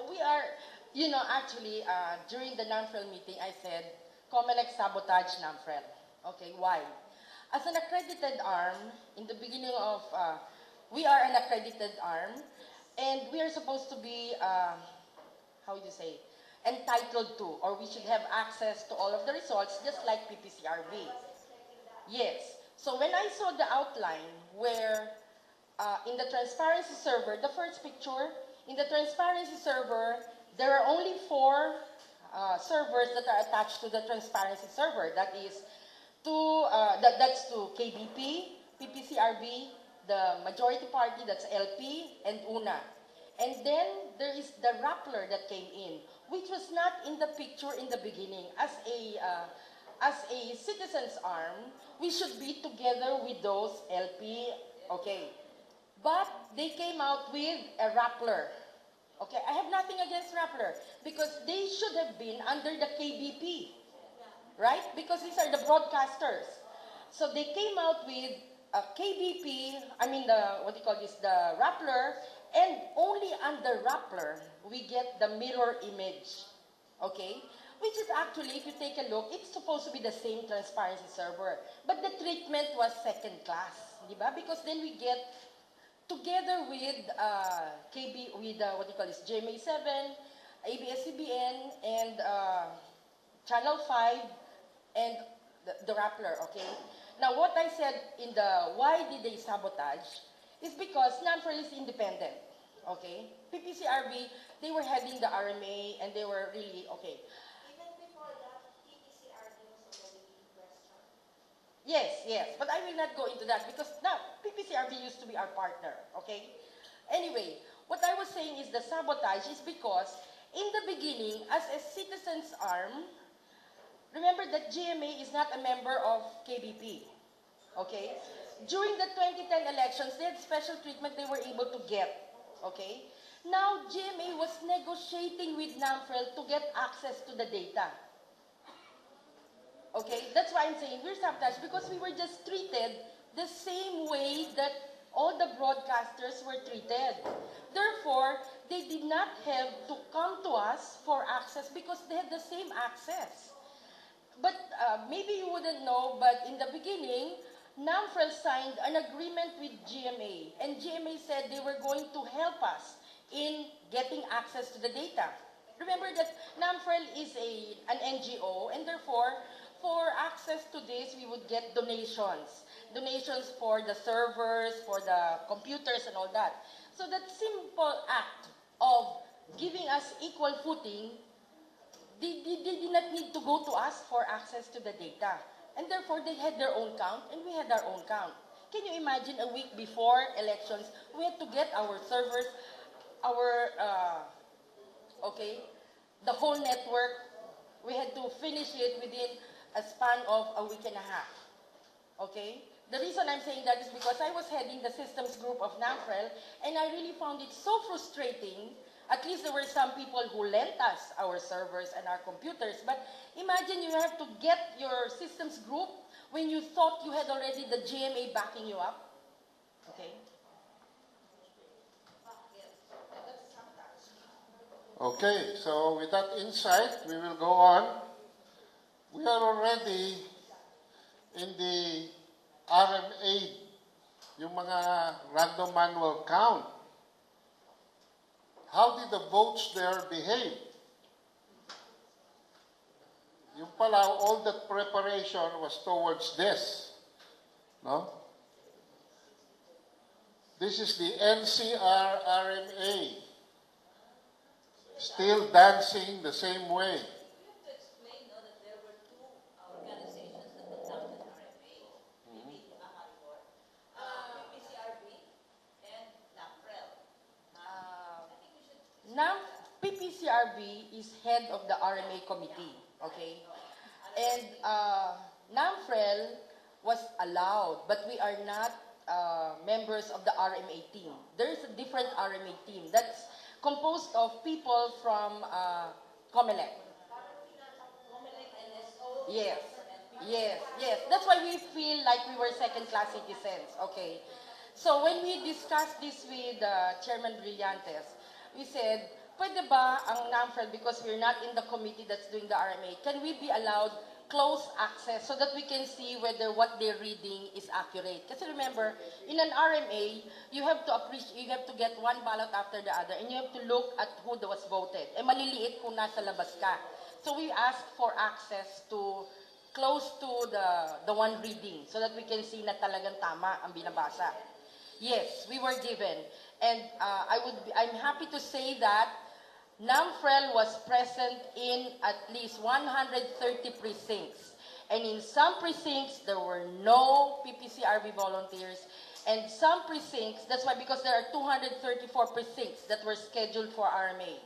we are, actually, during the NAMFREL meeting, I said, COMELEC sabotage NAMFREL. Okay, why? As an accredited arm, in the beginning of, we are an accredited arm, and we are supposed to be, how would you say, entitled to, or we should have access to all of the results, just like PPCRB. Yes. So when I saw the outline where in the transparency server, the first picture, in the transparency server, there are only 4 servers that are attached to the transparency server. That is that's to KBP, PPCRB, the majority party, that's LP, and UNA. And then there is the Rappler that came in, which was not in the picture in the beginning. As a citizens arm, we should be together with those LP, okay. But they came out with a Rappler. Okay, I have nothing against Rappler because they should have been under the KBP, right? Because these are the broadcasters. So they came out with a KBP, the Rappler, and only under Rappler we get the mirror image, okay? Which is actually, if you take a look, it's supposed to be the same transparency server, but the treatment was second class, diba? Because then we get together with GMA7, ABS-CBN, and Channel 5, and the Rappler, okay? Now, what I said in the why did they sabotage is because NAMFREL is independent, okay? PPCRB, they were heading the RMA, and they were really, okay. Even before that, PPCRB was already questioned. Yes, but I will not go into that because now, PPCRB used to be our partner, okay? Anyway, what I was saying is the sabotage is because in the beginning, as a citizens arm, remember that GMA is not a member of KBP, okay? During the 2010 elections, they had special treatment they were able to get, okay? Now, GMA was negotiating with NAMFREL to get access to the data. Okay, that's why I'm saying we're sabotaged because we were just treated the same way that all the broadcasters were treated. Therefore, they did not have to come to us for access because they had the same access. But maybe you wouldn't know, but in the beginning, NAMFREL signed an agreement with GMA, and GMA said they were going to help us in getting access to the data. Remember that NAMFREL is an NGO, and therefore, for access to this, we would get donations. Donations for the servers, for the computers, and all that. So that simple act of giving us equal footing, they did not need to go to us for access to the data. And therefore, they had their own count, and we had our own count. Can you imagine a week before elections, we had to get our servers, the whole network, we had to finish it within a span of a week and a half, okay? The reason I'm saying that is because I was heading the systems group of NAMFREL, and I really found it so frustrating. At least there were some people who lent us our servers and our computers, but imagine you have to get your systems group when you thought you had already the GMA backing you up, okay? Okay, so with that insight, we will go on. We are already in the RMA, yung mga random manual count. How did the votes there behave? Yung pala, all that preparation was towards this. No? This is the NCR RMA. Still dancing the same way. You have to explain, no, that there were 2 organizations that conducted RMA, maybe PPCRB and NAMFREL. I think we should explain Now, that. PPCRB is head of the RMA committee, okay? And NAMFREL was allowed, but we are not members of the RMA team. There is a different RMA team that's composed of people from COMELEC. Yes. That's why we feel like we were second-class citizens, okay? So when we discussed this with Chairman Brillantes, we said, pwede ba ang NAMFREL, because we're not in the committee that's doing the RMA, can we be allowed close access so that we can see whether what they're reading is accurate? Kasi remember, in an RMA, you have to get one ballot after the other, and you have to look at who was voted. Eh, maliliit kung nasa labas ka. So we ask for access to close to the one reading so that we can see na talagang tama ang binabasa. Yes, we were given. And I'm happy to say that NAMFREL was present in at least 130 precincts. And in some precincts, there were no PPCRB volunteers. And some precincts, that's why, because there are 234 precincts that were scheduled for RMA.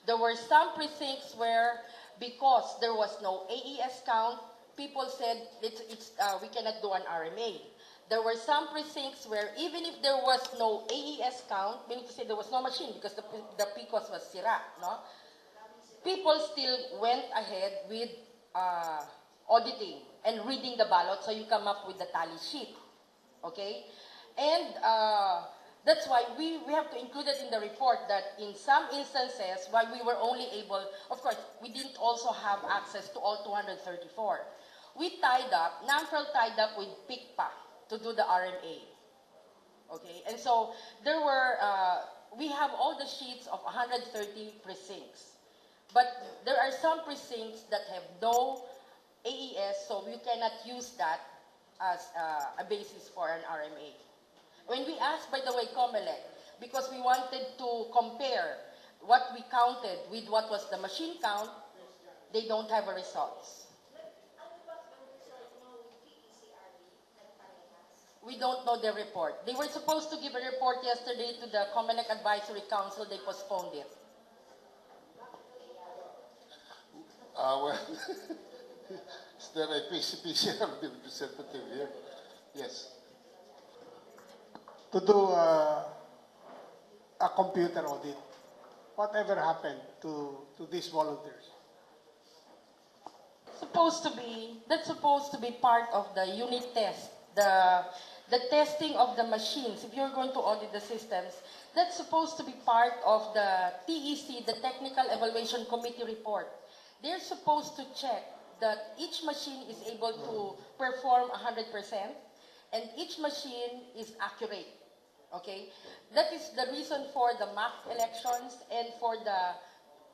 There were some precincts where, because there was no AES count, people said we cannot do an RMA. There were some precincts where even if there was no AES count, meaning to say there was no machine because the PCOS was sira, no? People still went ahead with auditing and reading the ballot, so you come up with the tally sheet, okay? And that's why we have to include it in the report that in some instances, while we were only able, of course, we didn't also have access to all 234. We tied up, NAMFREL tied up with PICPA to do the RMA, okay? And so there were, we have all the sheets of 130 precincts, but there are some precincts that have no AES, so you cannot use that as a basis for an RMA. When we asked, by the way, COMELEC, because we wanted to compare what we counted with what was the machine count, they don't have a results. We don't know the report. They were supposed to give a report yesterday to the COMELEC Advisory Council. They postponed it. Well, is there a PCR representative here? Yes. To do a computer audit. Whatever happened to these volunteers? That's supposed to be part of the unit test, the testing of the machines. If you're going to audit the systems, that's supposed to be part of the TEC, the Technical Evaluation Committee report. They're supposed to check that each machine is able to perform 100% and each machine is accurate. Okay? That is the reason for the mock elections and for the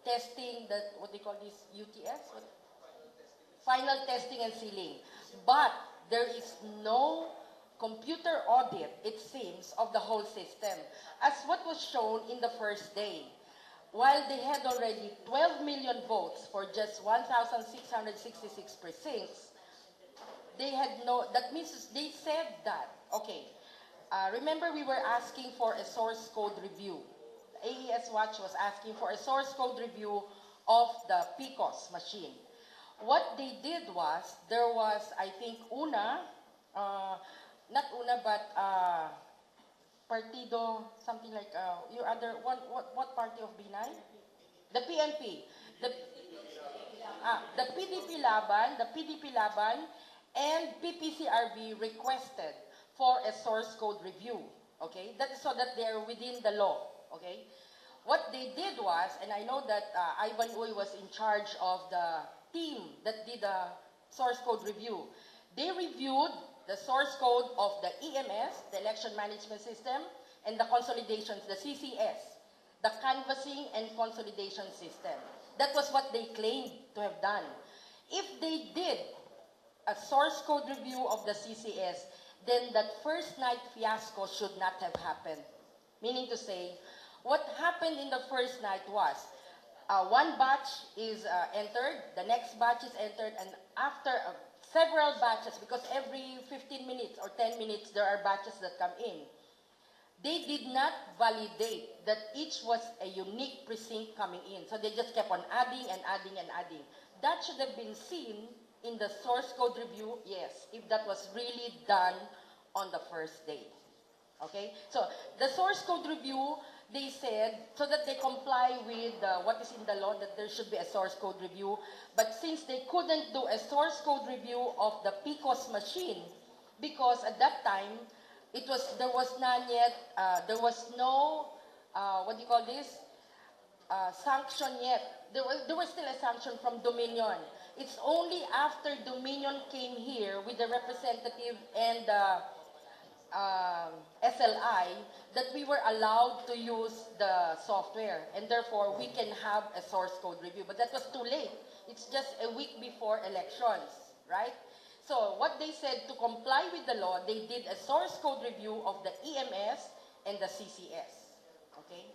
testing, that what they call this, UTS? Final testing and sealing. But there is no computer audit, it seems, of the whole system, as what was shown in the first day. While they had already 12 million votes for just 1,666 precincts, they had no, that means they said that, okay, remember we were asking for a source code review. The AES Watch was asking for a source code review of the PCOS machine. What they did was, there was, I think, not UNA, but Partido, something like, your other, what party of Binay? The PNP. The PDP Laban, and PPCRB requested for a source code review, okay? That is so that they are within the law, okay? What they did was, and I know that Ivan Uy was in charge of the team that did the source code review. They reviewed the source code of the EMS, the Election Management System, and the consolidations, the CCS, the Canvassing and Consolidation System. That was what they claimed to have done. If they did a source code review of the CCS, then that first night fiasco should not have happened. Meaning to say, what happened in the first night was, one batch is entered, the next batch is entered, and after several batches, because every 15 minutes or 10 minutes there are batches that come in, they did not validate that each was a unique precinct coming in. So they just kept on adding and adding and adding. That should have been seen in the source code review, yes, if that was really done on the first day. Okay? So the source code review, they said, so that they comply with what is in the law, that there should be a source code review. But since they couldn't do a source code review of the PCOS machine, because at that time, there was none yet, there was no, what do you call this? sanction yet. There was still a sanction from Dominion. It's only after Dominion came here with the representative and SLI that we were allowed to use the software, and therefore we can have a source code review. But that was too late. It's just a week before elections, right? So what they said, to comply with the law, they did a source code review of the EMS and the CCS. Okay?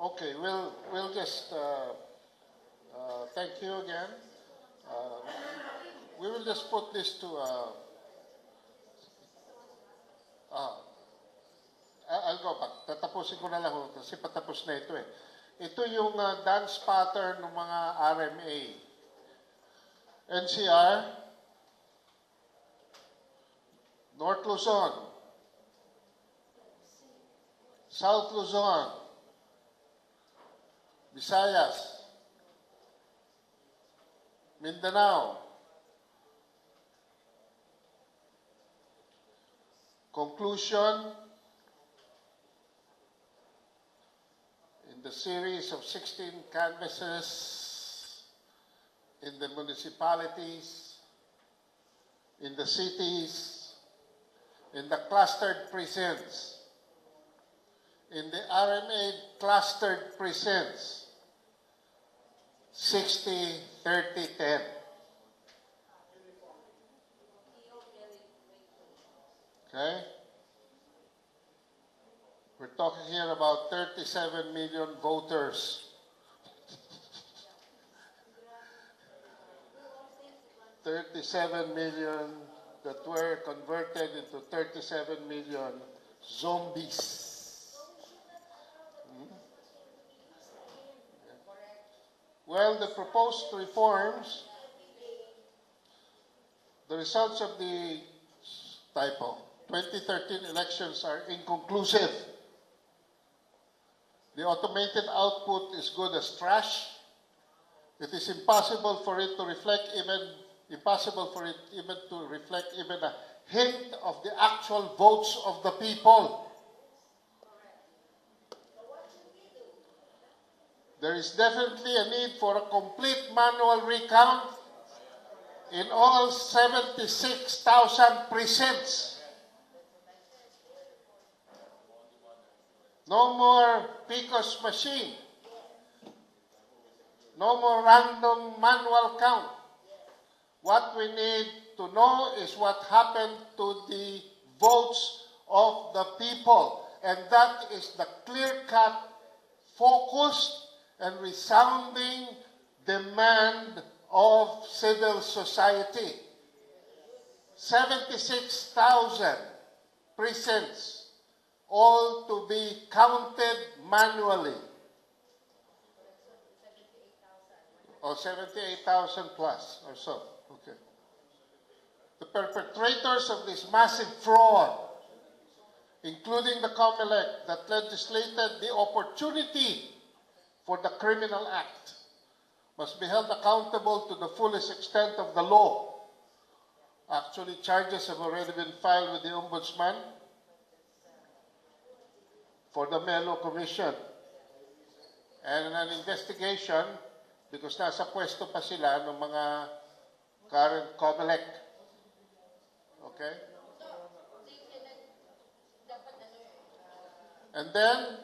Okay, we'll just thank you again. We will just put this to I'll go back. Tatapusin ko na lang kasi patapos na ito eh. Ito yung dance pattern ng mga RMA. NCR, North Luzon, South Luzon, Visayas, Mindanao. Conclusion, in the series of 16 canvasses in the municipalities, in the cities, in the clustered precincts, in the RMA clustered precincts, 60, 30, 10. Okay? We're talking here about 37 million voters. 37 million that were converted into 37 million zombies. Well, the proposed reforms, the results of the typo, 2013 elections are inconclusive. The automated output is good as trash. It is impossible for it to reflect even a hint of the actual votes of the people. There is definitely a need for a complete manual recount in all 76,000 precincts. No more PICOS machine. No more random manual count. What we need to know is what happened to the votes of the people. And that is the clear-cut, focused, and resounding demand of civil society. 76,000 precincts, all to be counted manually. Or 78,000 plus or so. Okay. The perpetrators of this massive fraud, including the COMELEC that legislated the opportunity for the criminal act, must be held accountable to the fullest extent of the law. Actually, charges have already been filed with the Ombudsman for the Melo Commission. And an investigation, because nasa pwesto pa sila ng mga current COMELEC. Okay? And then,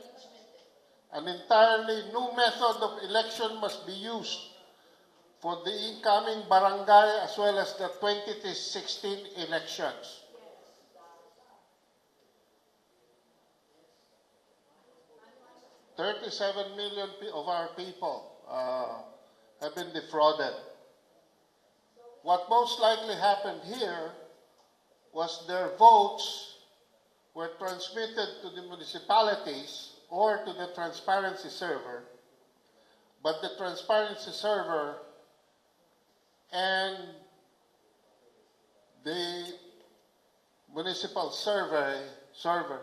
an entirely new method of election must be used for the incoming barangay as well as the 2016 elections. $37 million of our people have been defrauded. What most likely happened here was their votes were transmitted to the municipalities or to the transparency server, but the transparency server and the municipal server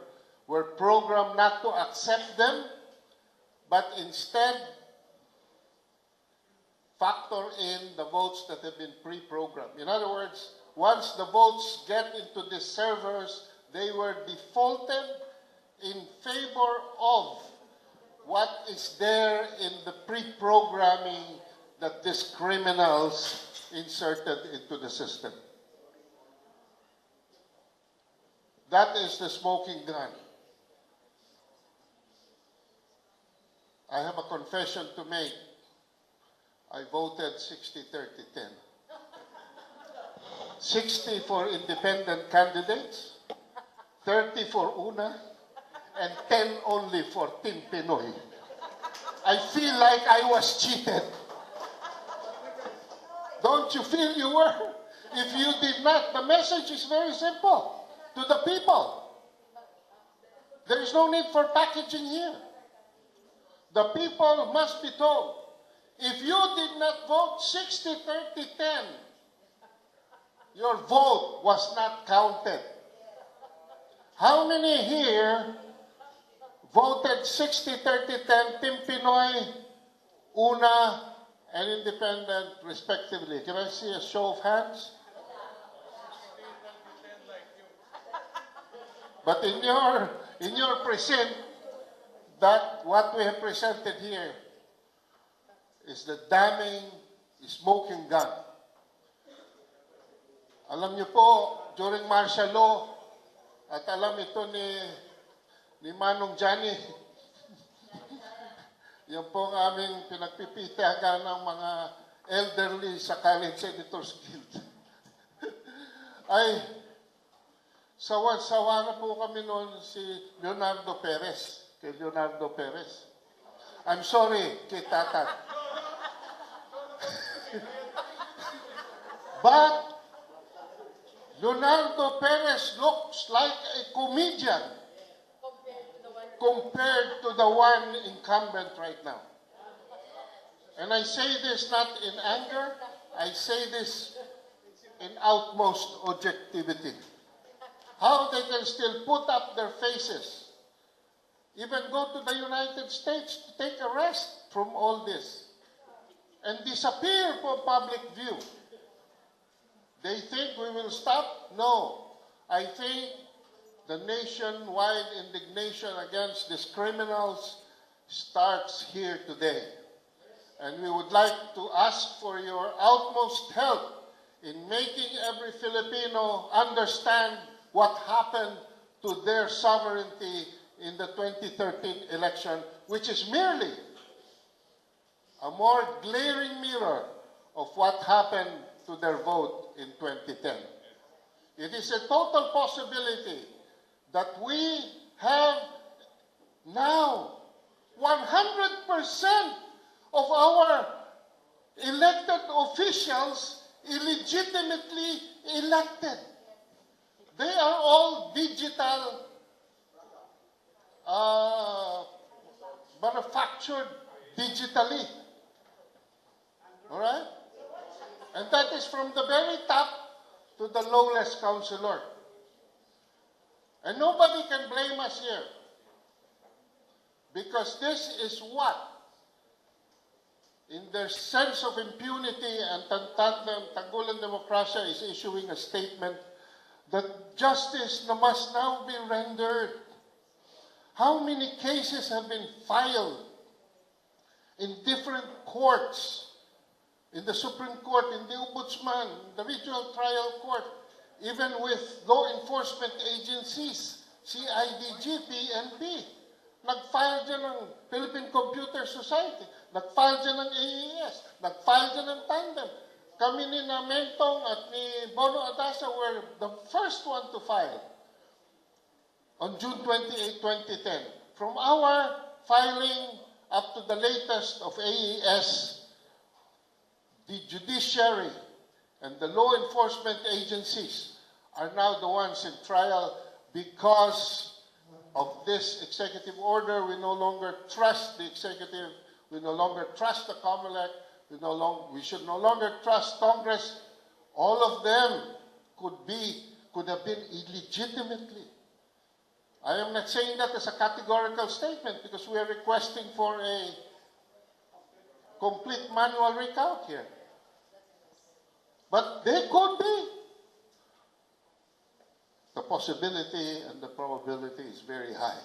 were programmed not to accept them, but instead factor in the votes that have been pre-programmed. In other words, once the votes get into the servers, they were defaulted in favor of what is there in the pre-programming that these criminals inserted into the system. That is the smoking gun. I have a confession to make. I voted 60-30-10. 60 for independent candidates, 30 for Una, and 10 only for Team Pinoy. I feel like I was cheated. Don't you feel you were? If you did not, the message is very simple to the people. There is no need for packaging here. The people must be told, if you did not vote 60-30-10, your vote was not counted. How many here voted 60-30-10, Team Pinoy, Una, and Independent, respectively? Can I see a show of hands? But in your precinct, that what we have presented here is the damning smoking gun. Alam niyo po, during martial law, at alam ito ni Manong Johnny, yan po ang aming pinagpipitagan ng mga elderly sa College Editors Guild. Ay, sawa na po kami noon si Leonardo Perez. Kay Leonardo Perez. I'm sorry, kay Tatat. But Leonardo Perez looks like a comedian compared to the one incumbent right now. And I say this not in anger, I say this in utmost objectivity. How they can still put up their faces, even go to the United States to take a rest from all this, and disappear from public view. They think we will stop? No. I think the nationwide indignation against these criminals starts here today. And we would like to ask for your utmost help in making every Filipino understand what happened to their sovereignty in the 2013 election, which is merely a more glaring mirror of what happened to their vote in 2010. It is a total possibility that we have now 100% of our elected officials illegitimately elected. They are all digital, manufactured digitally. All right? And that is from the very top to the lowest councilor. And nobody can blame us here. Because this is what, in their sense of impunity, and Tanggulang Demokrasya is issuing a statement that justice must now be rendered. How many cases have been filed in different courts? In the Supreme Court, in the Ombudsman, the Regional Trial Court, even with law enforcement agencies, CIDG, PNP. Nag-file dyan ng Philippine Computer Society, nag-file dyan ng AES, nag-file dyan ng Tandem. Kami ni Mentong at ni Bono Adasa were the first one to file on June 28, 2010. From our filing up to the latest of AES, the judiciary and the law enforcement agencies are now the ones in trial because of this executive order. We no longer trust the executive. We no longer trust the COMELEC. We should no longer trust Congress. All of them could have been illegitimately. I am not saying that as a categorical statement because we are requesting for a complete manual recount here. But they could be. The possibility and the probability is very high.